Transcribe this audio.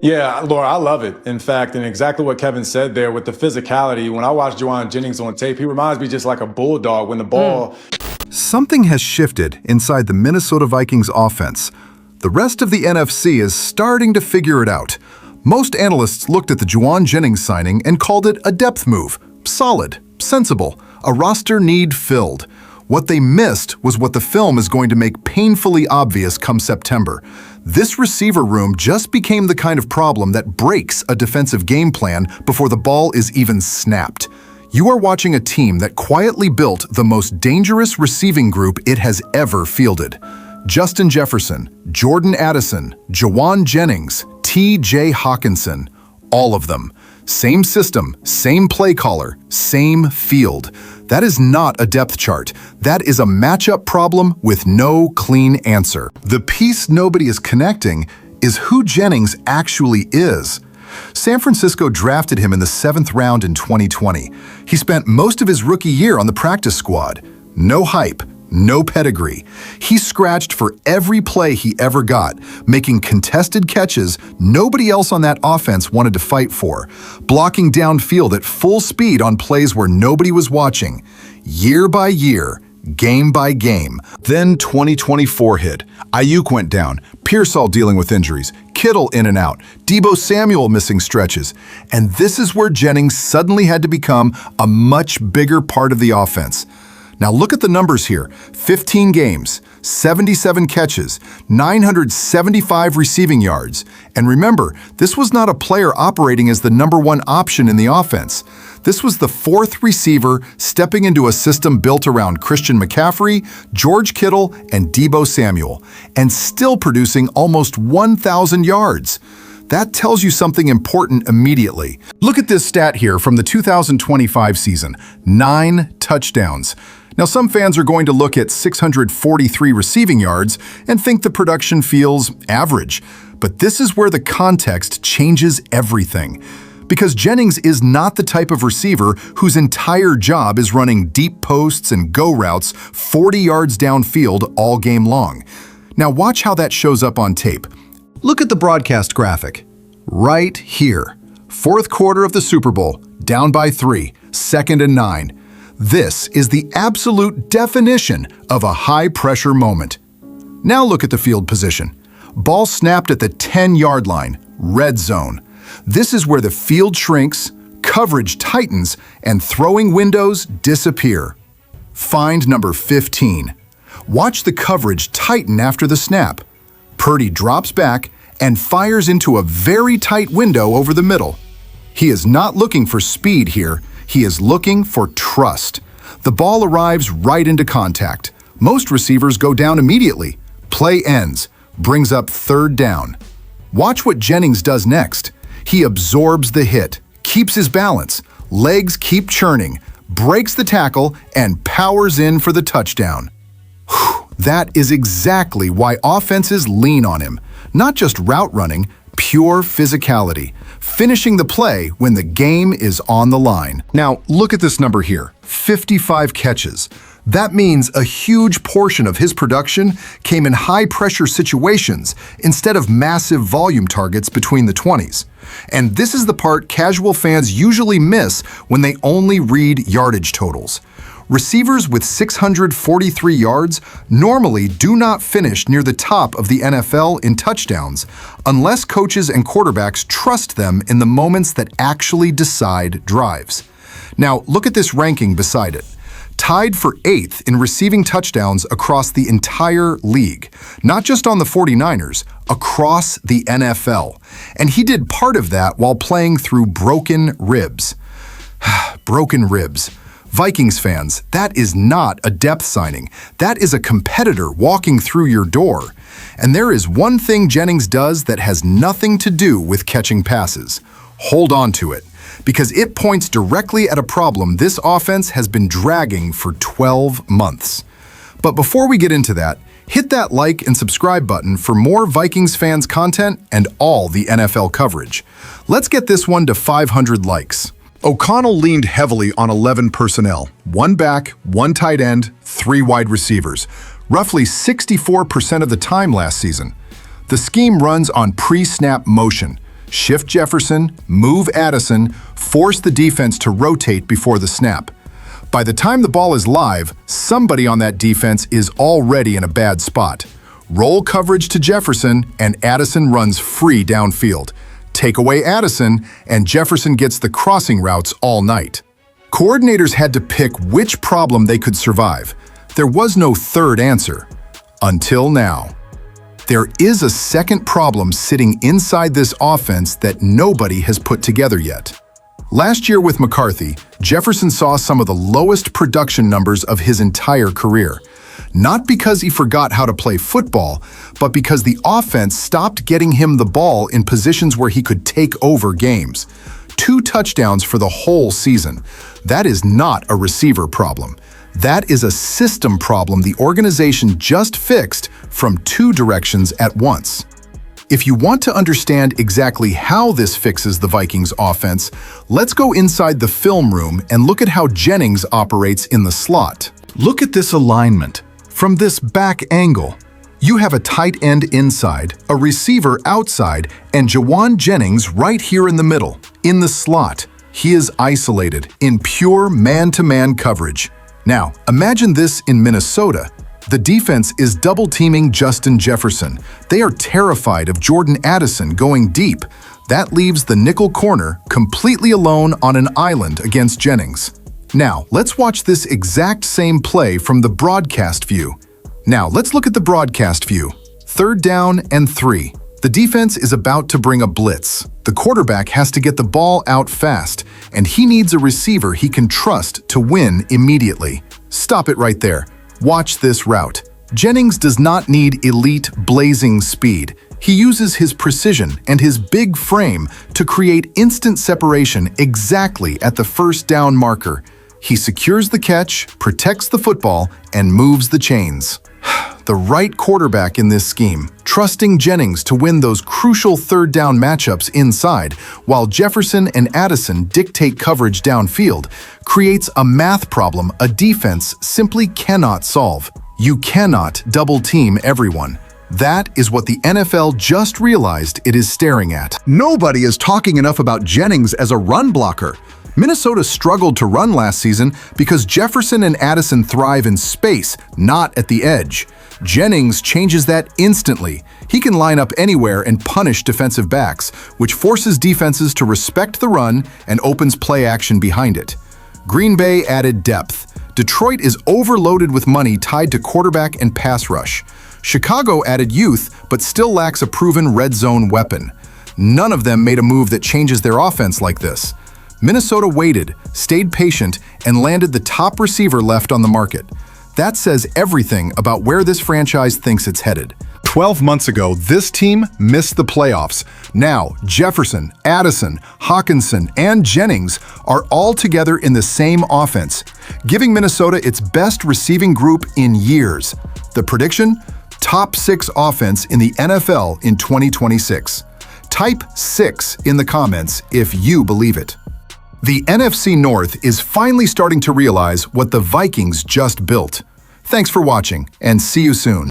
Yeah, Laura, I love it. In fact, and exactly what Kevin said there with the physicality. When I watch Jauan Jennings on tape, he reminds me just like a bulldog when the ball. Something has shifted inside the Minnesota Vikings offense. The rest of the NFC is starting to figure it out. Most analysts looked at the Jauan Jennings signing and called it a depth move. Solid, sensible, a roster need filled. What they missed was what the film is going to make painfully obvious come September. This receiver room just became the kind of problem that breaks a defensive game plan before the ball is even snapped. You are watching a team that quietly built the most dangerous receiving group it has ever fielded. Justin Jefferson, Jordan Addison, Jauan Jennings, T.J. Hockenson, all of them. Same system, same play caller, same field. That is not a depth chart. That is a matchup problem with no clean answer. The piece nobody is connecting is who Jennings actually is. San Francisco drafted him in the 7th round in 2020. He spent most of his rookie year on the practice squad. No hype, no pedigree. He scratched for every play he ever got, making contested catches nobody else on that offense wanted to fight for, blocking downfield at full speed on plays where nobody was watching. Year by year, game by game. Then 2024 hit. Ayuk went down, Pearsall dealing with injuries, Kittle in and out, Deebo Samuel missing stretches. And this is where Jennings suddenly had to become a much bigger part of the offense. Now look at the numbers here. 15 games, 77 catches, 975 receiving yards. And remember, this was not a player operating as the #1 option in the offense. This was the 4th receiver stepping into a system built around Christian McCaffrey, George Kittle, and Deebo Samuel, and still producing almost 1,000 yards. That tells you something important immediately. Look at this stat here from the 2025 season, 9 touchdowns. Now, some fans are going to look at 643 receiving yards and think the production feels average. But this is where the context changes everything. Because Jennings is not the type of receiver whose entire job is running deep posts and go routes 40 yards downfield all game long. Now watch how that shows up on tape. Look at the broadcast graphic. Right here. 4th quarter of the Super Bowl, down by 3, 2nd and 9. This is the absolute definition of a high-pressure moment. Now look at the field position. Ball snapped at the 10-yard line, red zone. This is where the field shrinks, coverage tightens, and throwing windows disappear. Find number 15. Watch the coverage tighten after the snap. Purdy drops back and fires into a very tight window over the middle. He is not looking for speed here. He is looking for trust. The ball arrives right into contact. Most receivers go down immediately. Play ends. Brings up 3rd down. Watch what Jennings does next. He absorbs the hit, keeps his balance, legs keep churning, breaks the tackle, and powers in for the touchdown. Whew, that is exactly why offenses lean on him. Not just route running, pure physicality. Finishing the play when the game is on the line. Now, look at this number here, 55 catches. That means a huge portion of his production came in high-pressure situations instead of massive volume targets between the 20s. And this is the part casual fans usually miss when they only read yardage totals. Receivers with 643 yards normally do not finish near the top of the NFL in touchdowns unless coaches and quarterbacks trust them in the moments that actually decide drives. Now, look at this ranking beside it. Tied for 8th in receiving touchdowns across the entire league, not just on the 49ers, across the NFL. And he did part of that while playing through broken ribs. Broken ribs. Vikings fans, that is not a depth signing. That is a competitor walking through your door. And there is one thing Jennings does that has nothing to do with catching passes. Hold on to it, because it points directly at a problem this offense has been dragging for 12 months. But before we get into that, hit that like and subscribe button for more Vikings fans content and all the NFL coverage. Let's get this one to 500 likes. O'Connell leaned heavily on 11 personnel, 1 back, 1 tight end, 3 wide receivers, roughly 64% of the time last season. The scheme runs on pre-snap motion. shift Jefferson, move Addison, force the defense to rotate before the snap. By the time the ball is live, somebody on that defense is already in a bad spot. Roll coverage to Jefferson, and Addison runs free downfield. Take away Addison, and Jefferson gets the crossing routes all night. Coordinators had to pick which problem they could survive. There was no third answer. Until now. There is a second problem sitting inside this offense that nobody has put together yet. Last year with McCarthy, Jefferson saw some of the lowest production numbers of his entire career. Not because he forgot how to play football, but because the offense stopped getting him the ball in positions where he could take over games. 2 touchdowns for the whole season. That is not a receiver problem. That is a system problem the organization just fixed from 2 directions at once. If you want to understand exactly how this fixes the Vikings offense, let's go inside the film room and look at how Jennings operates in the slot. Look at this alignment. From this back angle, you have a tight end inside, a receiver outside, and Jauan Jennings right here in the middle, in the slot. He is isolated, in pure man-to-man coverage. Now, imagine this in Minnesota. The defense is double-teaming Justin Jefferson. They are terrified of Jordan Addison going deep. That leaves the nickel corner completely alone on an island against Jennings. Now, let's watch this exact same play from the broadcast view. Now, let's look at the broadcast view. 3rd down and 3. The defense is about to bring a blitz. The quarterback has to get the ball out fast, and he needs a receiver he can trust to win immediately. Stop it right there. Watch this route. Jennings does not need elite, blazing speed. He uses his precision and his big frame to create instant separation exactly at the 1st down marker. He secures the catch, protects the football, and moves the chains. The right quarterback in this scheme, trusting Jennings to win those crucial 3rd down matchups inside, while Jefferson and Addison dictate coverage downfield, creates a math problem a defense simply cannot solve. You cannot double-team everyone. That is what the NFL just realized it is staring at. Nobody is talking enough about Jennings as a run blocker. Minnesota struggled to run last season because Jefferson and Addison thrive in space, not at the edge. Jennings changes that instantly. He can line up anywhere and punish defensive backs, which forces defenses to respect the run and opens play action behind it. Green Bay added depth. Detroit is overloaded with money tied to quarterback and pass rush. Chicago added youth, but still lacks a proven red zone weapon. None of them made a move that changes their offense like this. Minnesota waited, stayed patient, and landed the top receiver left on the market. That says everything about where this franchise thinks it's headed. 12 months ago, this team missed the playoffs. Now, Jefferson, Addison, Hockenson, and Jennings are all together in the same offense, giving Minnesota its best receiving group in years. The prediction? Top 6 offense in the NFL in 2026. Type 6 in the comments if you believe it. The NFC North is finally starting to realize what the Vikings just built. Thanks for watching, and see you soon.